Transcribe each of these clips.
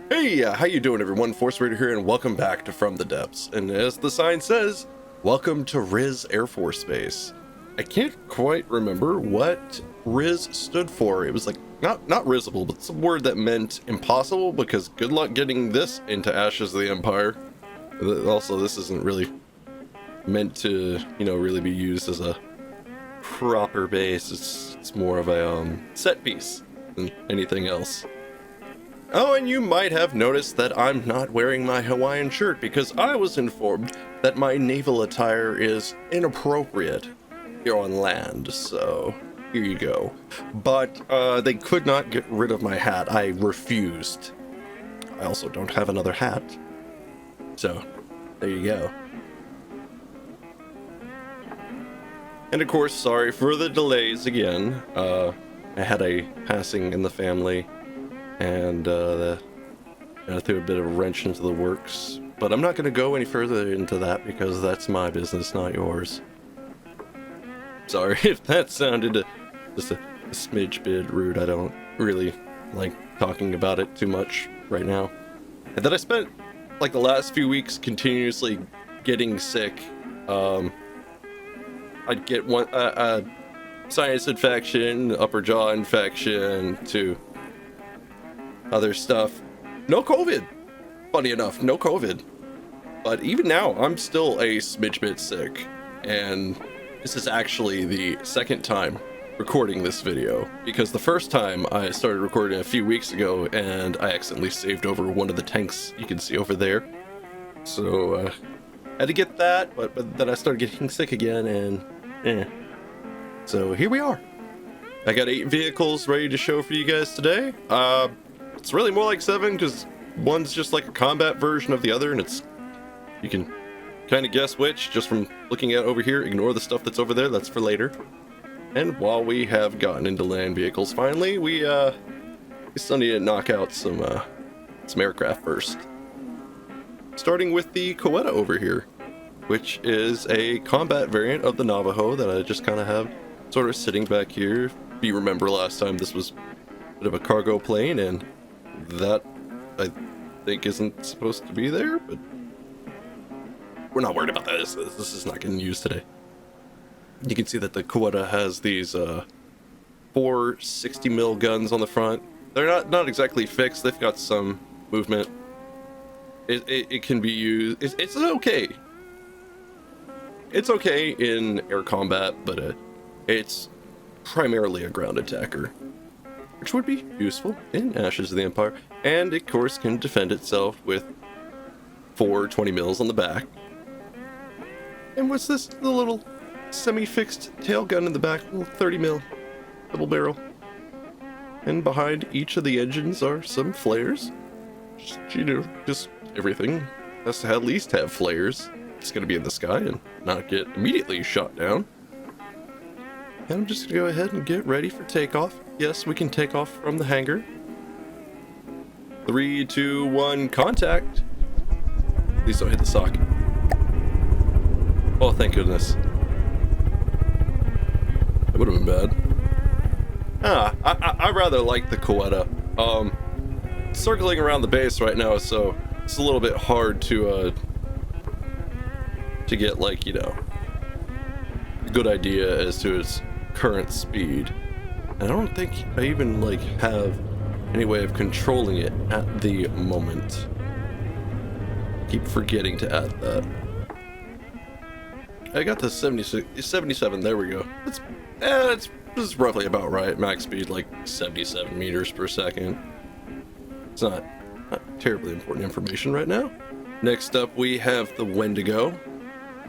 Hey, how you doing everyone? Force Raider here and welcome back to From the Depths. And as the sign says, welcome to Riz Air Force Base. I can't quite remember what Riz stood for. It was like, not risible, but some word that meant impossible, because good luck getting this into Ashes of the Empire. Also, this isn't really meant to, really be used as a proper base. It's more of a set piece than anything else. Oh, and you might have noticed that I'm not wearing my Hawaiian shirt because I was informed that my naval attire is inappropriate here on land, so here you go. But they could not get rid of my hat. I refused. I also don't have another hat, so there you go. And of course, sorry for the delays again. I had a passing in the family, and I threw a bit of a wrench into the works. But I'm not going to go any further into that because that's my business, not yours. Sorry if that sounded just a smidge bit rude. I don't really like talking about it too much right now. And then I spent like the last few weeks continuously getting sick. I'd get one sinus infection, upper jaw infection, to other stuff. No COVID. Funny enough, no COVID. But even now, I'm still a smidge bit sick. And this is actually the second time recording this video, because the first time I started recording a few weeks ago and I accidentally saved over one of the tanks you can see over there. So I had to get that, but then I started getting sick again, and so here we are. I got 8 vehicles ready to show for you guys today. It's really more like 7 because one's just like a combat version of the other, and you can kind of guess which just from looking at over here. Ignore the stuff that's over there, that's for later. And while we have gotten into land vehicles finally, we still need to knock out some aircraft first. Starting with the Coetta over here, which is a combat variant of the Navajo that I just kind of have sort of sitting back here. If you remember last time, this was a bit of a cargo plane, and that I think isn't supposed to be there, but we're not worried about that. This is not getting used today. You can see that the Coetta has these 4 60mm guns on the front. They're not exactly fixed. They've got some movement. It can be used. It's okay. It's okay in air combat, but it's primarily a ground attacker, which would be useful in Ashes of the Empire. And of course can defend itself with 4 20mm on the back. And what's this? The little semi-fixed tail gun in the back, little 30mm double barrel. And behind each of the engines are some flares. Just everything has to at least have flares. It's going to be in the sky and not get immediately shot down. And I'm just going to go ahead and get ready for takeoff. Yes, we can take off from the hangar. 3, 2, 1, contact. Please don't hit the socket. Oh, thank goodness. That would have been bad. I rather like the Coetta. Circling around the base right now, so it's a little bit hard to get, like, a good idea as to its current speed. I don't think I even have any way of controlling it at the moment. Keep forgetting to add that. I got the 77, there we go. It's roughly about right. Max speed like 77 meters per second. It's not terribly important information right now. Next up we have the Wendigo.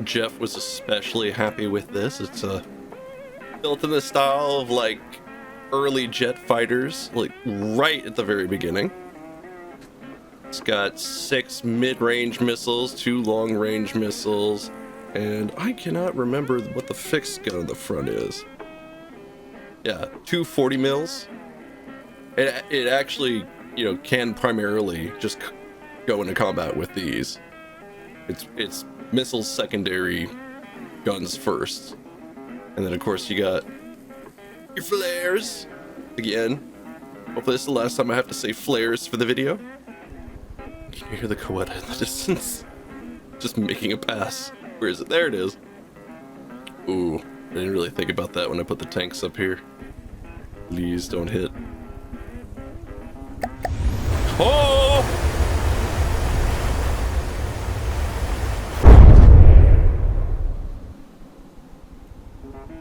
Jeff was especially happy with this. It's built in the style of like early jet fighters, like right at the very beginning. It's got 6 mid-range missiles, 2 long-range missiles, and I cannot remember what the fixed gun on the front is. Yeah, 2 40mm. It actually, can primarily just go into combat with these. It's missiles secondary, guns first. And then of course you got your flares. Again, hopefully this is the last time I have to say flares for the video. can you hear the Coetta in the distance? Just making a pass. Where is it? There it is. Ooh, I didn't really think about that when I put the tanks up here. Please don't hit. Oh!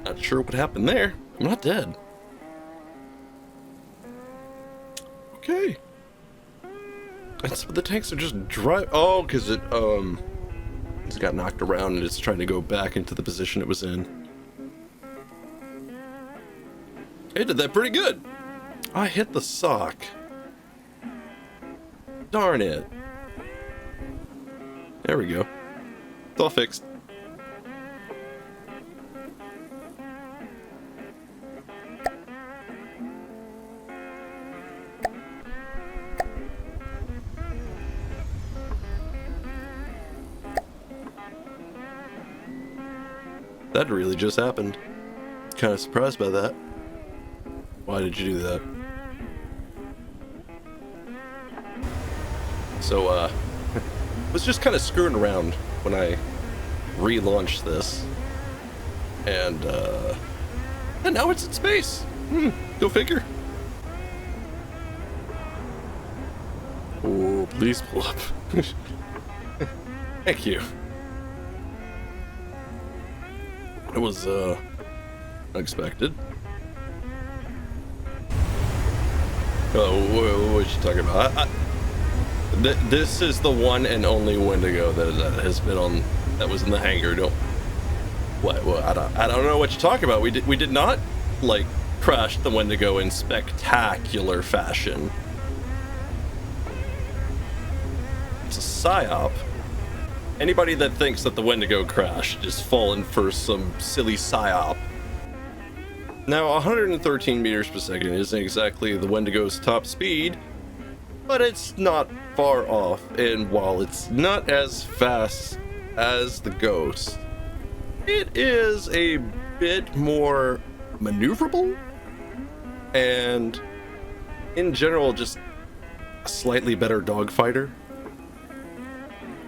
Not sure what happened there. I'm not dead. Okay. And so the tanks are just oh, because it got knocked around and it's trying to go back into the position it was in. It did that pretty good. I hit the sock. Darn it. There we go. It's all fixed. That really just happened. Kind of surprised by that. Why did you do that? So, was just kind of screwing around when I relaunched this. And now it's in space. Go figure. Oh, please pull up. Thank you. It was, unexpected. Oh, what are you talking about? This is the one and only Wendigo that has been on, that was in the hangar. What? I don't know what you're talking about. We did not, like, crash the Wendigo in spectacular fashion. It's a psyop. Anybody that thinks that the Wendigo crashed is fallen for some silly psyop. Now, 113 meters per second isn't exactly the Wendigo's top speed, but it's not far off, and while it's not as fast as the Ghost, it is a bit more maneuverable, and in general, just a slightly better dogfighter.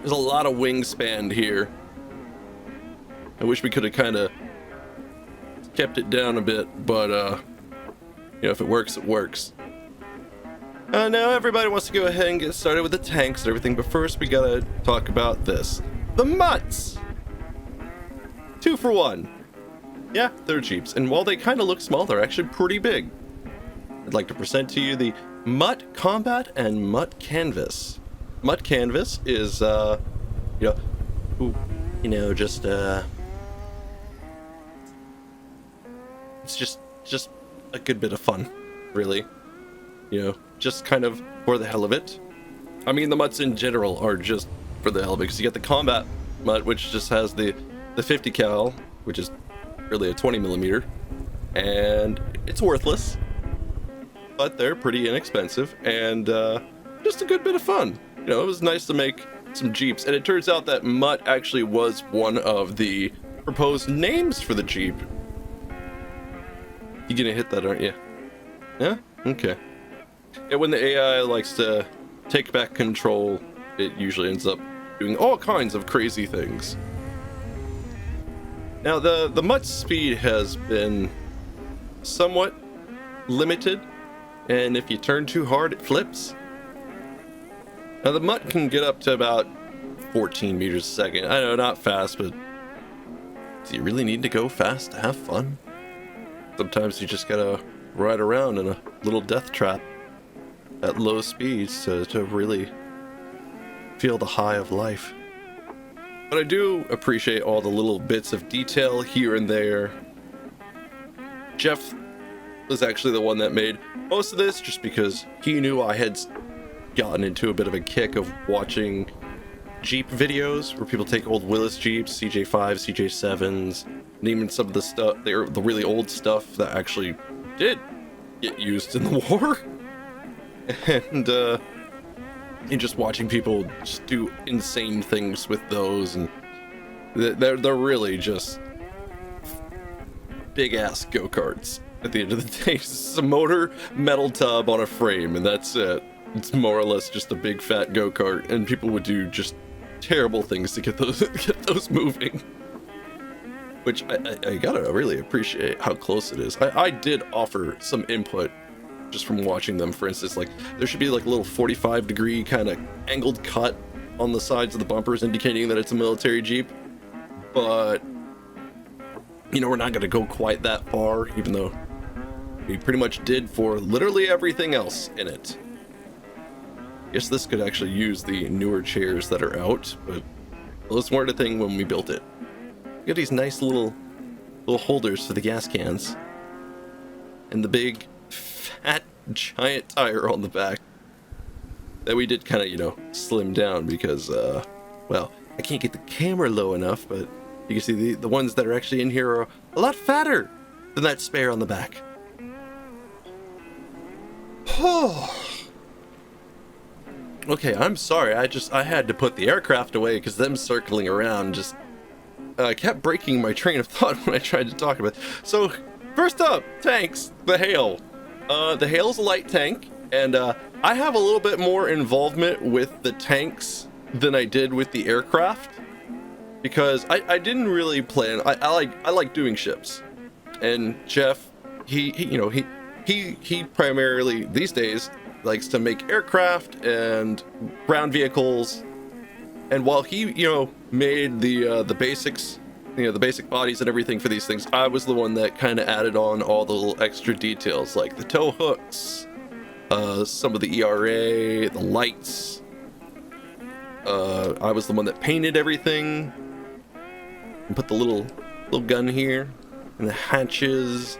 There's a lot of wingspan here. I wish we could have kind of kept it down a bit, but you know, if it works, it works. Now everybody wants to go ahead and get started with the tanks and everything, but first we gotta talk about this. The Mutts! 2 for 1. Yeah, they're Jeeps, and while they kind of look small, they're actually pretty big. I'd like to present to you the Mutt Combat and Mutt Canvas. Mutt Canvas is, just, it's just a good bit of fun, really. You know, just kind of for the hell of it. I mean, the Mutts in general are just for the hell of it, because you get the Combat Mutt, which just has the 50 cal, which is really a 20 millimeter, and it's worthless, but they're pretty inexpensive, and just a good bit of fun. You know, it was nice to make some Jeeps, and it turns out that Mutt actually was one of the proposed names for the Jeep. You gonna hit that, aren't you? Yeah? Okay. Yeah, when the AI likes to take back control, it usually ends up doing all kinds of crazy things. Now, the Mutt's speed has been somewhat limited, and if you turn too hard, it flips. Now, the Mutt can get up to about 14 meters a second. I know, not fast, but do you really need to go fast to have fun? Sometimes you just gotta ride around in a little death trap at low speeds to really feel the high of life. But I do appreciate all the little bits of detail here and there. Jeff was actually the one that made most of this, just because he knew I had gotten into a bit of a kick of watching Jeep videos where people take old Willis Jeeps, CJ5s, CJ7s, and even some of the stuff, the really old stuff that actually did get used in the war. And just watching people just do insane things with those, and they're really just big ass go-karts at the end of the day. It's a motor, metal tub on a frame, and that's it. It's more or less just a big fat go-kart, and people would do just terrible things to get those moving. Which I gotta really appreciate how close it is. I did offer some input just from watching them. For instance, like there should be like a little 45-degree kind of angled cut on the sides of the bumpers indicating that it's a military Jeep. But, you know, we're not gonna go quite that far, even though we pretty much did for literally everything else in it. Guess this could actually use the newer chairs that are out, but those weren't a thing when we built it. We got these nice little holders for the gas cans, and the big fat giant tire on the back that we did kind of, you know, slim down because well, I can't get the camera low enough, but you can see the ones that are actually in here are a lot fatter than that spare on the back. Okay, I'm sorry. I had to put the aircraft away because them circling around just kept breaking my train of thought when I tried to talk about it. So, first up, tanks, the Hail. The Hail's a light tank, and I have a little bit more involvement with the tanks than I did with the aircraft because I didn't really plan. I like doing ships, and Jeff, he primarily these days likes to make aircraft and ground vehicles. And while he, you know, made the basics, you know, the basic bodies and everything for these things, I was the one that kind of added on all the little extra details, like the tow hooks, some of the ERA, the lights. I was the one that painted everything and put the little gun here and the hatches.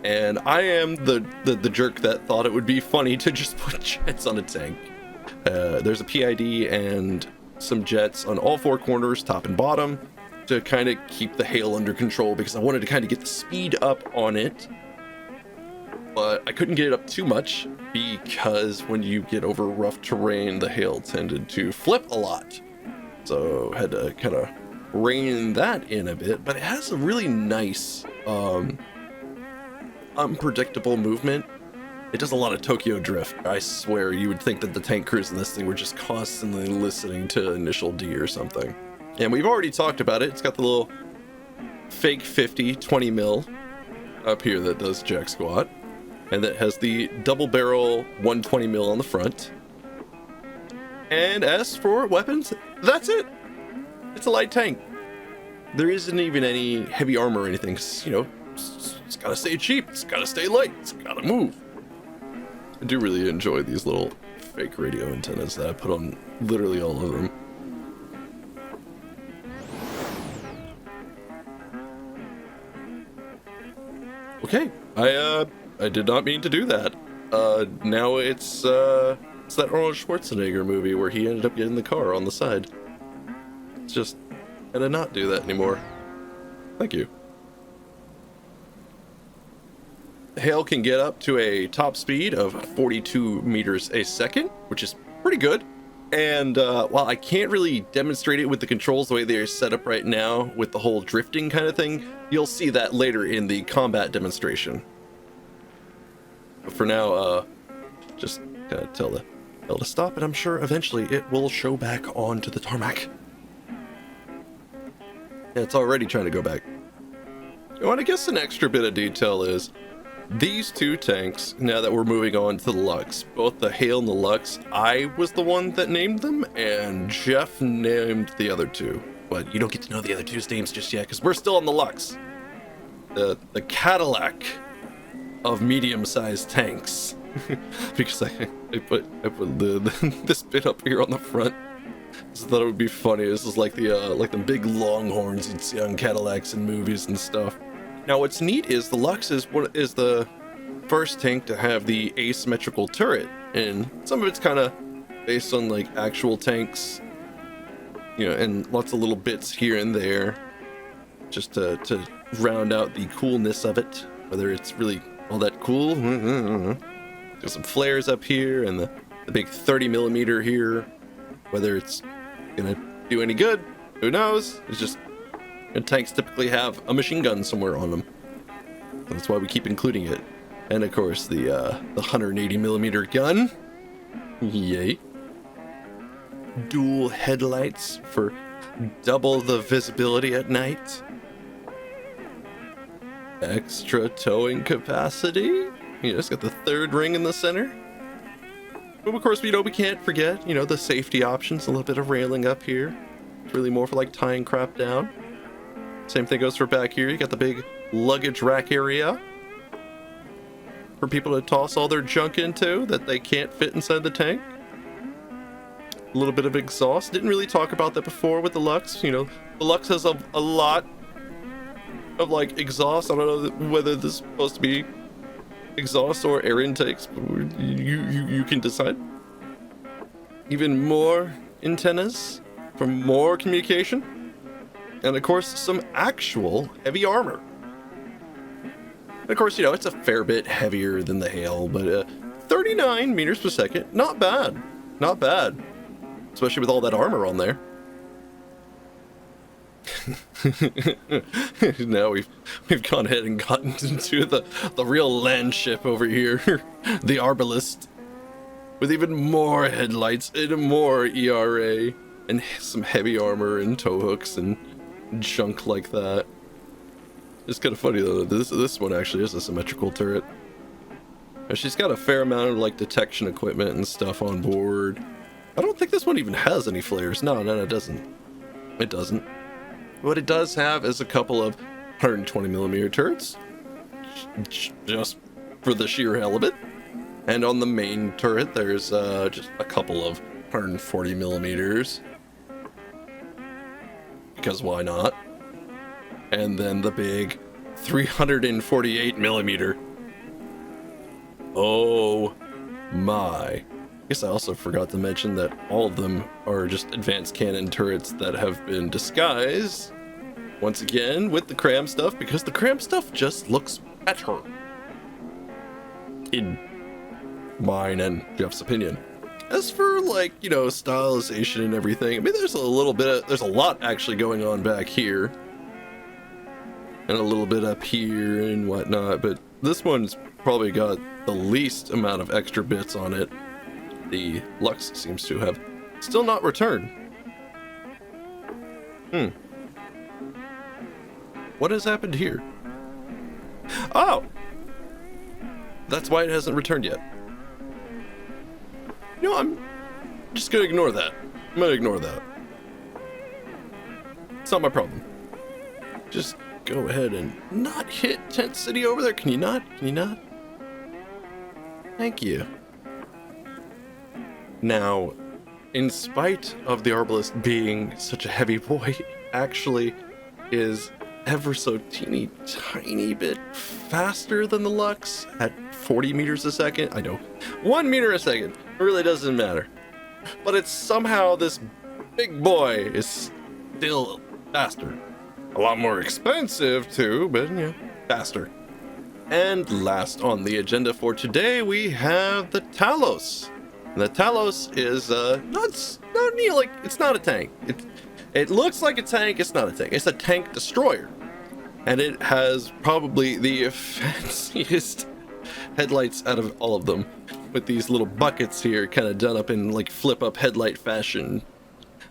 And I am the jerk that thought it would be funny to just put jets on a tank. There's a PID and some jets on all four corners, top and bottom, to kind of keep the Hail under control because I wanted to kind of get the speed up on it. But I couldn't get it up too much because when you get over rough terrain, the Hail tended to flip a lot. So had to kind of rein that in a bit. But it has a really nice unpredictable movement. It does a lot of Tokyo drift. I swear you would think that the tank crews in this thing were just constantly listening to Initial D or something. And we've already talked about it. It's got the little fake 50 20 mil up here that does jack squat, and that has the double barrel 120 mil on the front. And as for weapons, that's it. It's a light tank. There isn't even any heavy armor or anything, 'cause, you know, it's gotta stay cheap, it's gotta stay light, it's gotta move. I do really enjoy these little fake radio antennas that I put on literally all of them. Okay, I did not mean to do that. Now it's that Arnold Schwarzenegger movie where he ended up getting the car on the side. It's just, I did not do that anymore. Thank you. Hail can get up to a top speed of 42 meters a second, which is pretty good. And while I can't really demonstrate it with the controls the way they are set up right now with the whole drifting kind of thing, you'll see that later in the combat demonstration. But for now, just gotta tell the Hail to stop, and I'm sure eventually it will show back onto the tarmac. Yeah, it's already trying to go back. Oh, and I guess an extra bit of detail is these two tanks, now that we're moving on to the Lux, both the Hail and the Lux, I was the one that named them, and Jeff named the other two. But you don't get to know the other two's names just yet, because we're still on the Lux. The Cadillac of medium-sized tanks. Because I put this bit up here on the front. So I thought it would be funny. This is like the big longhorns you'd see on Cadillacs in movies and stuff. Now what's neat is the Lux is the first tank to have the asymmetrical turret, and some of it's kind of based on like actual tanks, you know, and lots of little bits here and there just to round out the coolness of it, whether it's really all that cool. There's some flares up here and the big 30 millimeter here. Whether it's gonna do any good, who knows? It's just, tanks typically have a machine gun somewhere on them. That's why we keep including it. And of course the 180 millimeter gun. Yay. Dual headlights for double the visibility at night. Extra towing capacity. You just got the third ring in the center. But of course, we can't forget, the safety options. A little bit of railing up here. It's really more for like tying crap down. Same thing goes for back here. You got the big luggage rack area for people to toss all their junk into that they can't fit inside the tank. A little bit of exhaust. Didn't really talk about that before with the Lux. The Lux has a lot of like exhaust. I don't know whether this is supposed to be exhaust or air intakes. You can decide. Even more antennas for more communication, and of course some actual heavy armor. And of course, it's a fair bit heavier than the Hail, but 39 meters per second, not bad, especially with all that armor on there. Now we've gone ahead and gotten into the real land ship over here, the Arbalest, with even more headlights and more ERA and some heavy armor and tow hooks and junk like that. It's kind of funny though. This one actually is a symmetrical turret. And she's got a fair amount of like detection equipment and stuff on board. I don't think this one even has any flares. No, it doesn't. It doesn't. What it does have is a couple of 120mm turrets, just for the sheer hell of it. And on the main turret, there's just a couple of 140mm, because why not? And then the big 348mm. Oh my. Guess I also forgot to mention that all of them are just advanced cannon turrets that have been disguised once again with the cram stuff, because the cram stuff just looks better in mine and Jeff's opinion. As for like, stylization and everything, I mean, there's a lot actually going on back here and a little bit up here and whatnot, but this one's probably got the least amount of extra bits on it. The Lux seems to have still not returned. What has happened here? Oh! That's why it hasn't returned yet. I'm just gonna ignore that. I'm gonna ignore that. It's not my problem. Just go ahead and not hit Tent City over there. Can you not? Can you not? Thank you. Now, in spite of the Arbalest being such a heavy boy, actually is ever so teeny tiny bit faster than the Lux at 40 meters a second. I know, 1 meter a second, it really doesn't matter. But it's somehow this big boy is still faster. A lot more expensive too, but faster. And last on the agenda for today, we have the Talos. The Talos is it's not a tank. It looks like a tank. It's not a tank. It's a tank destroyer, and it has probably the fanciest headlights out of all of them, with these little buckets here, kind of done up in like flip up headlight fashion.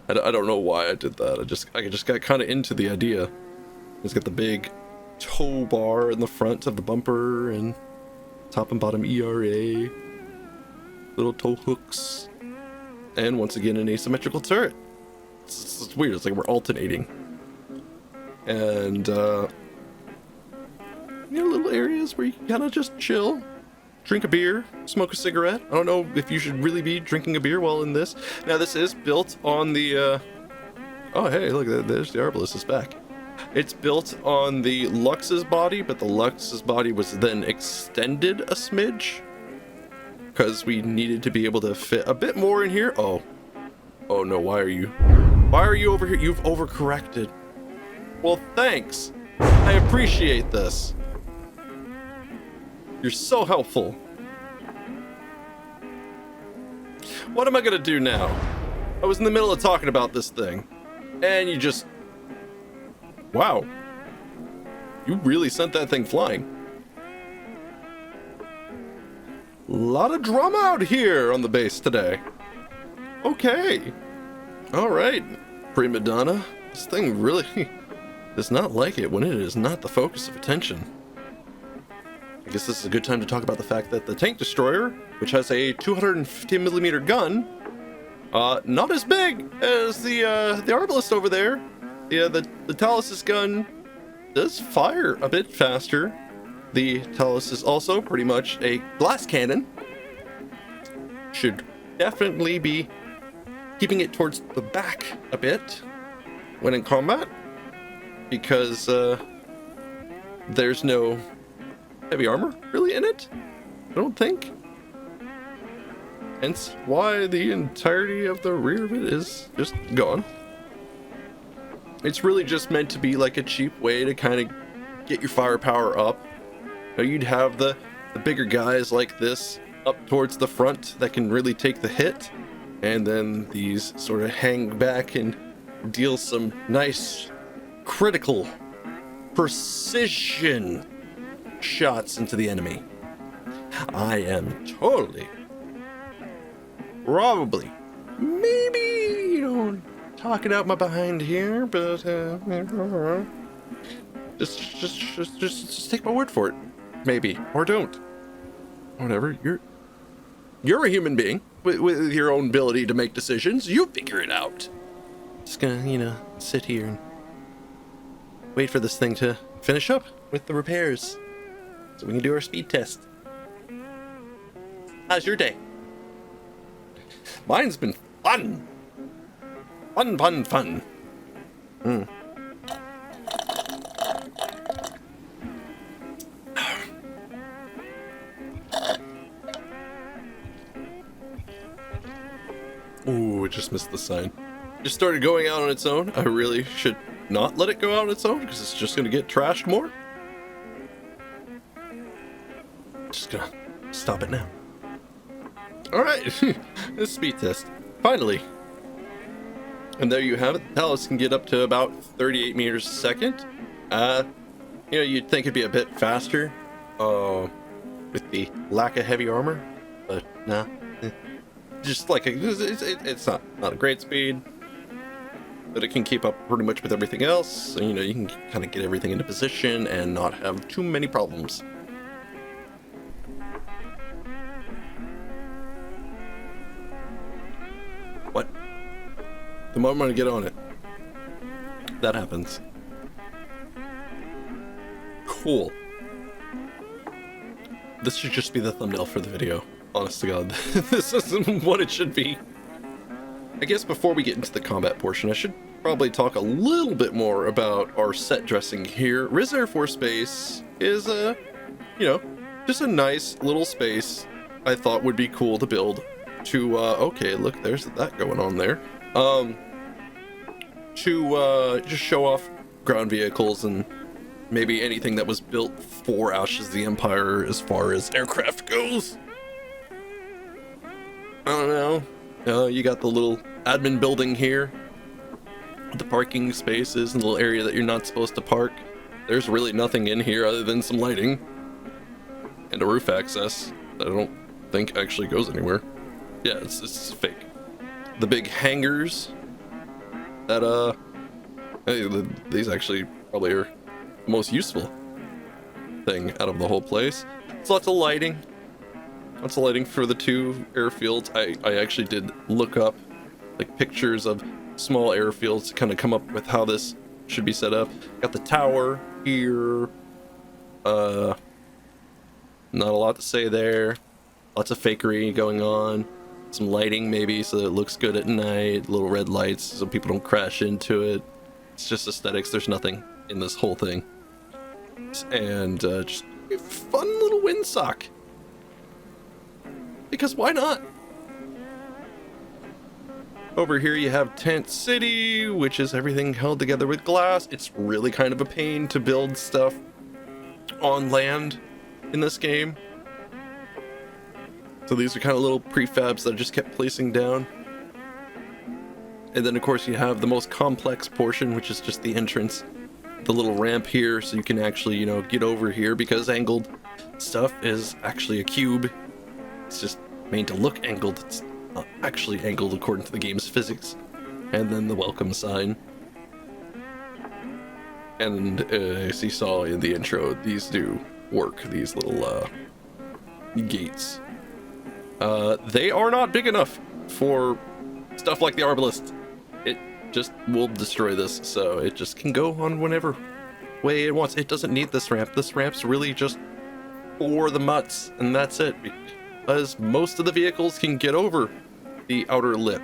I don't know why I did that. I just got kind of into the idea. It's got the big tow bar in the front of the bumper and top and bottom ERA. Little tow hooks, and once again an asymmetrical turret. It's weird. It's like we're alternating, and little areas where you can kind of just chill, drink a beer, smoke a cigarette. I don't know if you should really be drinking a beer while in this. Now this is built on the oh hey, look, there's the Arbalest is back. It's built on the Lux's body, but the Lux's body was then extended a smidge, because we needed to be able to fit a bit more in here. Oh no, why are you over here? You've overcorrected. Well, thanks. I appreciate this. You're so helpful. What am I gonna do now? I was in the middle of talking about this thing, and you just... Wow. You really sent that thing flying. Lot of drama out here on the base today. Okay. Alright, prima donna. This thing really does not like it when it is not the focus of attention. I guess this is a good time to talk about the fact that the tank destroyer, which has a 250mm gun, not as big as the Arbalest over there. The Talos' gun does fire a bit faster. The Talos is also pretty much a glass cannon. Should definitely be keeping it towards the back a bit when in combat, because there's no heavy armor really in it, I don't think. Hence why the entirety of the rear of it is just gone. It's really just meant to be like a cheap way to kind of get your firepower up. Now you'd have the bigger guys like this up towards the front that can really take the hit, and then these sort of hang back and deal some nice critical precision shots into the enemy. I am totally, probably, maybe, talking out my behind here, but just take my word for it. Maybe, or don't. Whatever. You're a human being with your own ability to make decisions. You figure it out. Just gonna, sit here and wait for this thing to finish up with the repairs so we can do our speed test. How's your day? Mine's been fun. Fun. Ooh, it just missed the sign. Just started going out on its own. I really should not let it go out on its own because it's just going to get trashed more. Just gonna stop it now. Alright, this speed test. Finally. And there you have it. The Talos can get up to about 38 meters a second. You'd think it'd be a bit faster with the lack of heavy armor, but nah. Just like it's not a great speed, but it can keep up pretty much with everything else. So, you can kind of get everything into position and not have too many problems. What? The moment I get on it, that happens. Cool. This should just be the thumbnail for the video. Honest to God, this isn't what it should be. I guess before we get into the combat portion, I should probably talk a little bit more about our set dressing here. Riz Air Force Base is just a nice little space I thought would be cool to build to, okay, look, there's that going on there. To just show off ground vehicles and maybe anything that was built for Ashes of the Empire as far as aircraft goes. I don't know. You got the little admin building here, the parking spaces and the little area that you're not supposed to park. There's really nothing in here other than some lighting and a roof access that I don't think actually goes anywhere. Yeah, it's fake. The big hangars that these actually probably are the most useful thing out of the whole place. It's lots of lighting. Lots of lighting for the two airfields. I actually did look up like pictures of small airfields to kind of come up with how this should be set up. Got the tower here. Not a lot to say there. Lots of fakery going on. Some lighting maybe so that it looks good at night. Little red lights so people don't crash into it. It's just aesthetics. There's nothing in this whole thing. And just a fun little windsock. Because why not? Over here you have Tent City, which is everything held together with glass. It's really kind of a pain to build stuff on land in this game. So these are kind of little prefabs that I just kept placing down. And then of course you have the most complex portion, which is just the entrance. The little ramp here so you can actually, get over here because angled stuff is actually a cube. It's just made to look angled. It's not actually angled according to the game's physics. And then the welcome sign. And as you saw in the intro, these do work, these little gates. They are not big enough for stuff like the Arbalist. It just will destroy this, so it just can go on whenever way it wants. It doesn't need this ramp. This ramp's really just for the mutts, and that's it. Because most of the vehicles can get over the outer lip.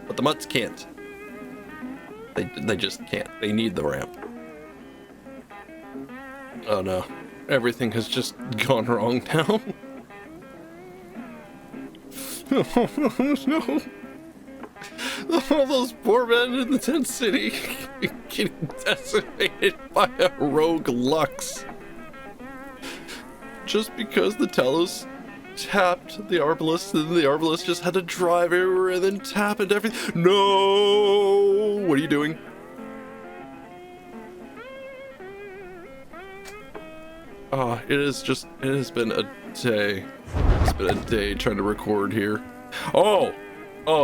But the mutts can't. They just can't. They need the ramp. Oh no. Everything has just gone wrong now. No. All those poor men in the tent city getting decimated by a rogue Lux. Just because the Talos tapped the Arbalist, and the Arbalist just had to drive everywhere and then tap into everything. No! What are you doing? It has been a day. It's been a day trying to record here. Oh,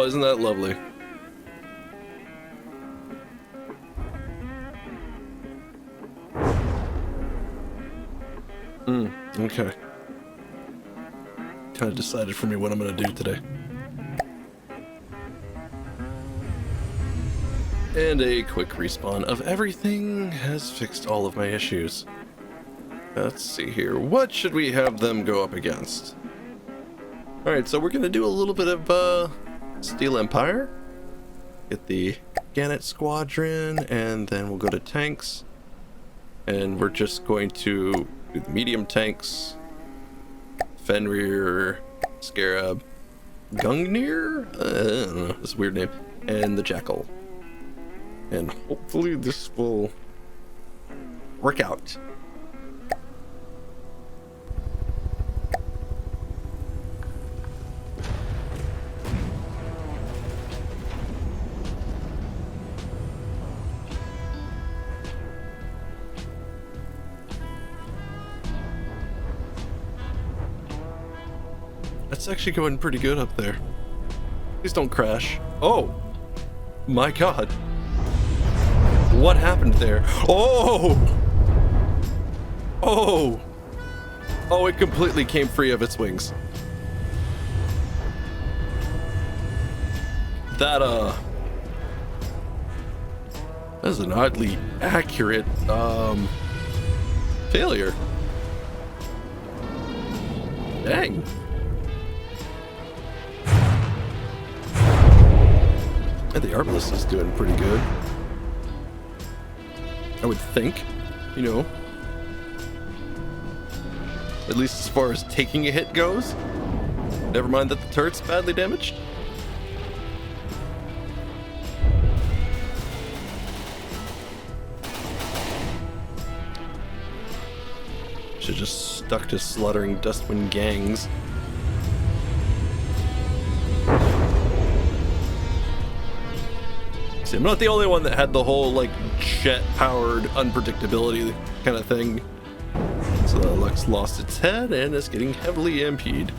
isn't that lovely? Okay. Kind of decided for me what I'm gonna do today. And a quick respawn of everything has fixed all of my issues. Let's see here. What should we have them go up against? Alright, so we're gonna do a little bit of Steel Empire. Get the Gannett Squadron, and then we'll go to tanks. And we're just going to do the medium tanks. Fenrir, Scarab, Gungnir? I don't know, it's a weird name. And the Jackal. And hopefully this will work out. That's actually going pretty good up there. Please don't crash. Oh! My god. What happened there? Oh! Oh! Oh, it completely came free of its wings. That is an oddly accurate, failure. Dang. And the Arbalist is doing pretty good. I would think, you know. At least as far as taking a hit goes. Never mind that the turret's badly damaged. Should just stuck to slaughtering Dustwind gangs. See, I'm not the only one that had the whole like jet-powered unpredictability kind of thing. So Lux lost its head and is getting heavily MP'd.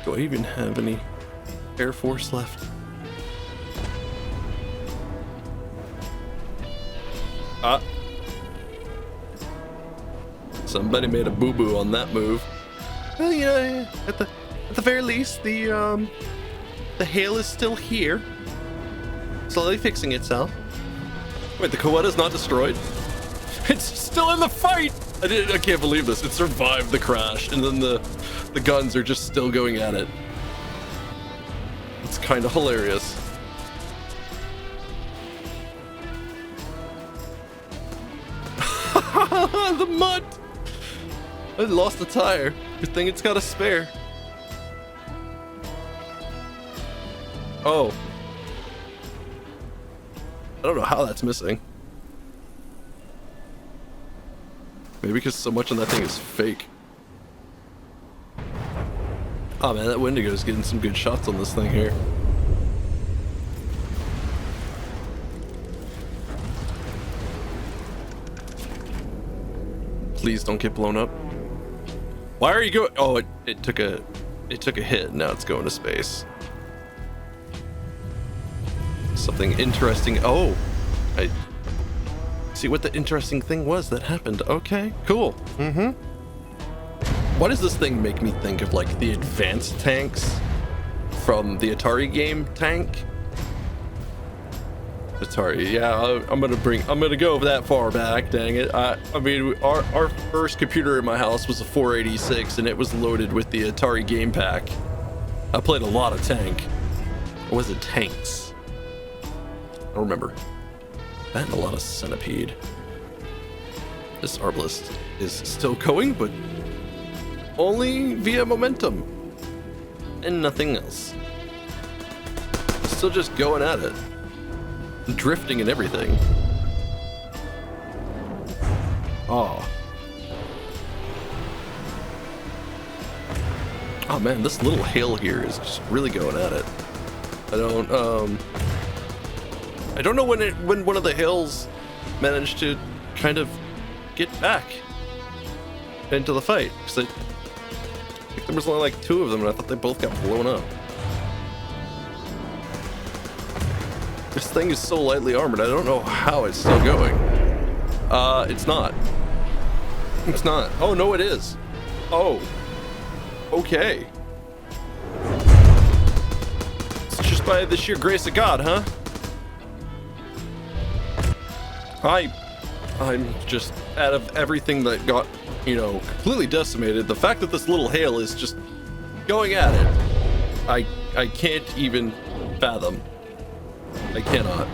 Do I even have any Air Force left? Somebody made a boo-boo on that move. Well, you know, at the very least, the hail is still here. Slowly fixing itself. Wait, the Kawada's not destroyed? It's still in the fight! I can't believe this. It survived the crash, and then the guns are just still going at it. It's kind of hilarious. The mud! I lost a tire. Good thing it's got a spare. Oh. I don't know how that's missing. Maybe because so much on that thing is fake. Oh man, that Wendigo's getting some good shots on this thing here. Please don't get blown up. Why are you going? Oh, it took a hit. Now it's going to space. Something interesting. Oh, I see what the interesting thing was that happened. Okay, cool. Why does this thing make me think of like the advanced tanks from the Atari game Tank? Atari, yeah, I'm gonna go that far back, dang it. I mean, our first computer in my house was a 486 and it was loaded with the Atari game pack. I played a lot of Tank. Or was it Tanks? I don't remember. That and a lot of Centipede. This arbalist is still going, but only via momentum and nothing else. Still just going at it. Drifting and everything. Oh. Oh man, this little hill here is just really going at it. I don't know when one of the hills managed to kind of get back into the fight, because I think there was only like 2 of them and I thought they both got blown up. This thing is so lightly armored, I don't know how it's still going. It's not. It's not. Oh, no, it is. Oh. Okay. It's just by the sheer grace of God, huh? I'm just, out of everything that got, you know, completely decimated, the fact that this little hail is just going at it, I can't even fathom. I cannot.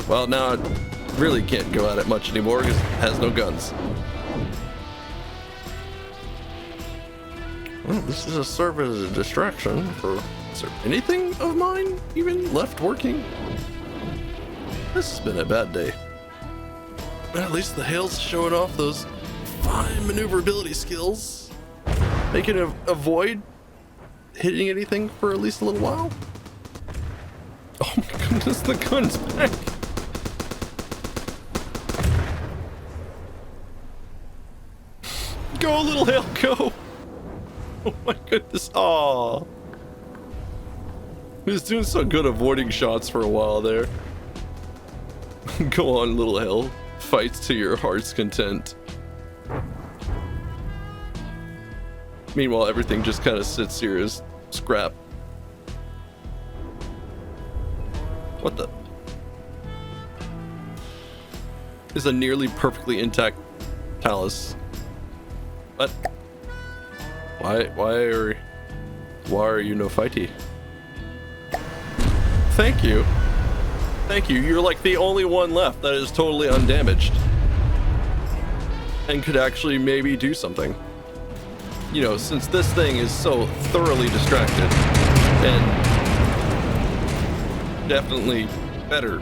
Well, now I really can't go at it much anymore because it has no guns. Well, this is a serve as a distraction for... Is there anything of mine even left working? This has been a bad day. But at least the hail's showing off those fine maneuverability skills. They can avoid hitting anything for at least a little while. Oh my goodness, the gun's back. Go, little hail, go. Oh my goodness, aw. He was doing so good avoiding shots for a while there. Go on, little hail. Fights to your heart's content. Meanwhile, everything just kind of sits here as scrap. What the? Is a nearly perfectly intact Talus. What? Why are you no fighty? Thank you. Thank you. You're like the only one left that is totally undamaged. And could actually maybe do something. You know, since this thing is so thoroughly distracted and definitely better,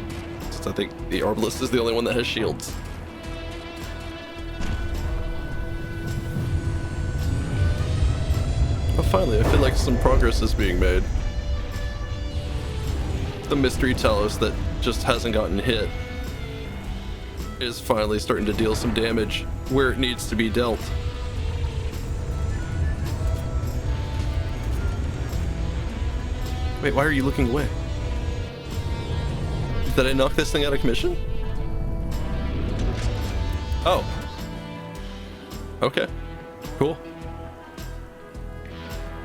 since I think the Arbalist is the only one that has shields. Well, finally, I feel like some progress is being made. The mystery Talos that just hasn't gotten hit is finally starting to deal some damage where it needs to be dealt. Wait, why are you looking away? Did I knock this thing out of commission? Oh. Okay. Cool.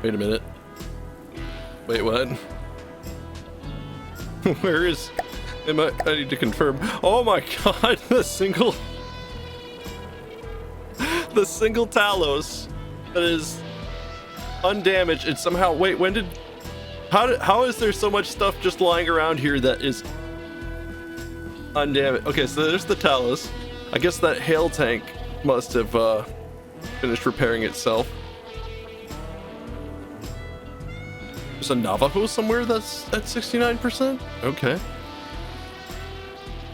Wait a minute. Wait, what? Where is... I need to confirm. Oh my god, the single Talos that is undamaged and somehow... Wait, when did... How is there so much stuff just lying around here that is undamaged? Okay, so there's the Talos. I guess that hail tank must have finished repairing itself. There's a Navajo somewhere that's at 69%? Okay.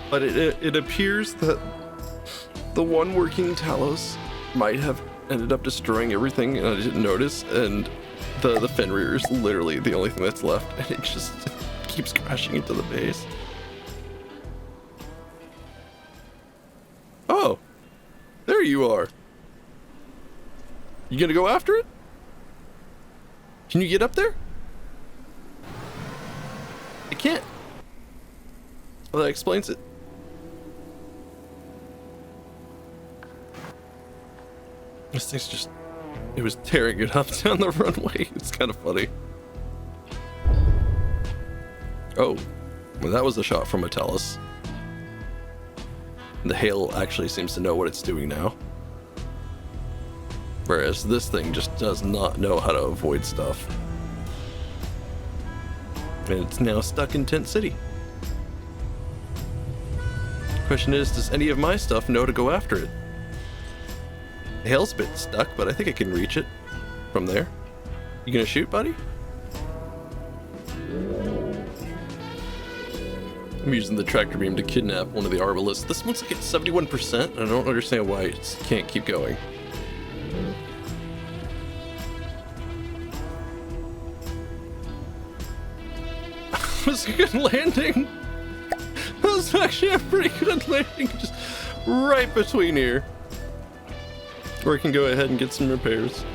But it appears that the one working Talos might have ended up destroying everything and I didn't notice, and the Fenrir is literally the only thing that's left, and it just keeps crashing into the base. Oh, there you are. You gonna go after it? Can you get up there? I can't. Well, that explains it. This thing's just... It was tearing it up down the runway. It's kind of funny. Oh. Well, that was a shot from Metellus. The hail actually seems to know what it's doing now. Whereas this thing just does not know how to avoid stuff. And it's now stuck in Tent City. Question is, does any of my stuff know to go after it? The hail's a bit stuck, but I think I can reach it from there. You gonna shoot, buddy? I'm using the tractor beam to kidnap one of the arbalists. This one's like at 71%, and I don't understand why it can't keep going. That was a good landing. That was actually a pretty good landing, just right between here. Or I can go ahead and get some repairs.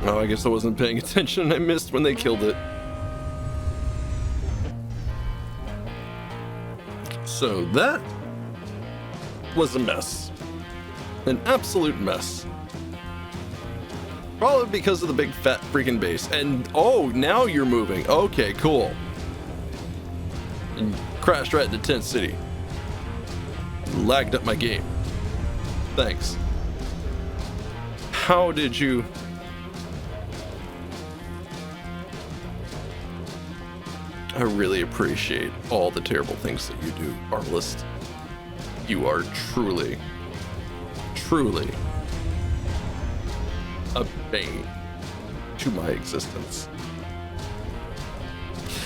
Oh, I guess I wasn't paying attention. I missed when they killed it. So that was a mess. An absolute mess. Probably because of the big fat freaking base. And oh, now you're moving. Okay, cool. And crashed right into Tent City. Lagged up my game. Thanks. How did you... I really appreciate all the terrible things that you do, Arbalist. You are truly, truly a bane to my existence.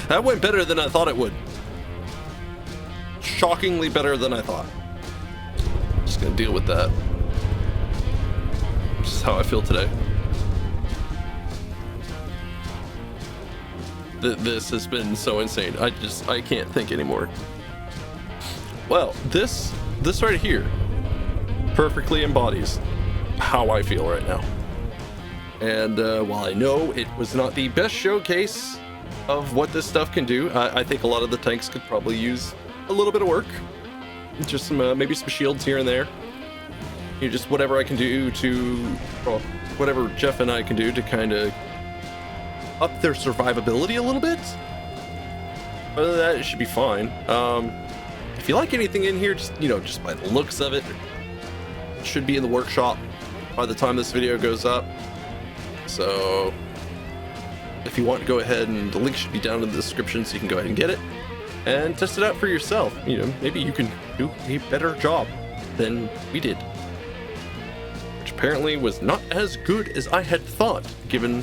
That went better than I thought it would. Shockingly better than I thought. Just gonna deal with that. Just how I feel today. This has been so insane. I can't think anymore. Well, this right here perfectly embodies how I feel right now. And while I know it was not the best showcase of what this stuff can do, I think a lot of the tanks could probably use a little bit of work. Just some maybe some shields here and there. You know, just whatever I can do to, well, whatever Jeff and I can do to kind of up their survivability a little bit. Other than that, it should be fine. If you like anything in here, just, you know, just by the looks of it, it should be in the workshop by the time this video goes up. So if you want to go ahead, and the link should be down in the description, so you can go ahead and get it and test it out for yourself. You know, maybe you can do a better job than we did, which apparently was not as good as I had thought, given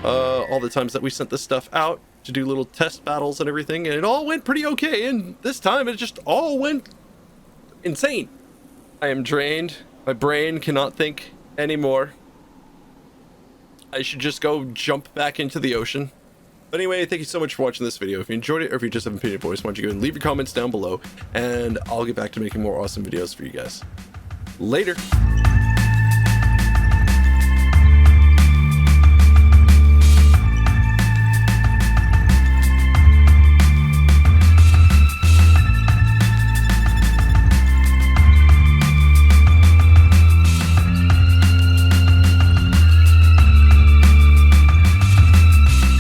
all the times that we sent this stuff out to do little test battles and everything, and it all went pretty okay, and this time it just all went insane. I am drained. My brain cannot think anymore. I should just go jump back into the ocean. But anyway, thank you so much for watching this video. If you enjoyed it, or if you just have an opinion voice, why don't you go and leave your comments down below, and I'll get back to making more awesome videos for you guys. Later.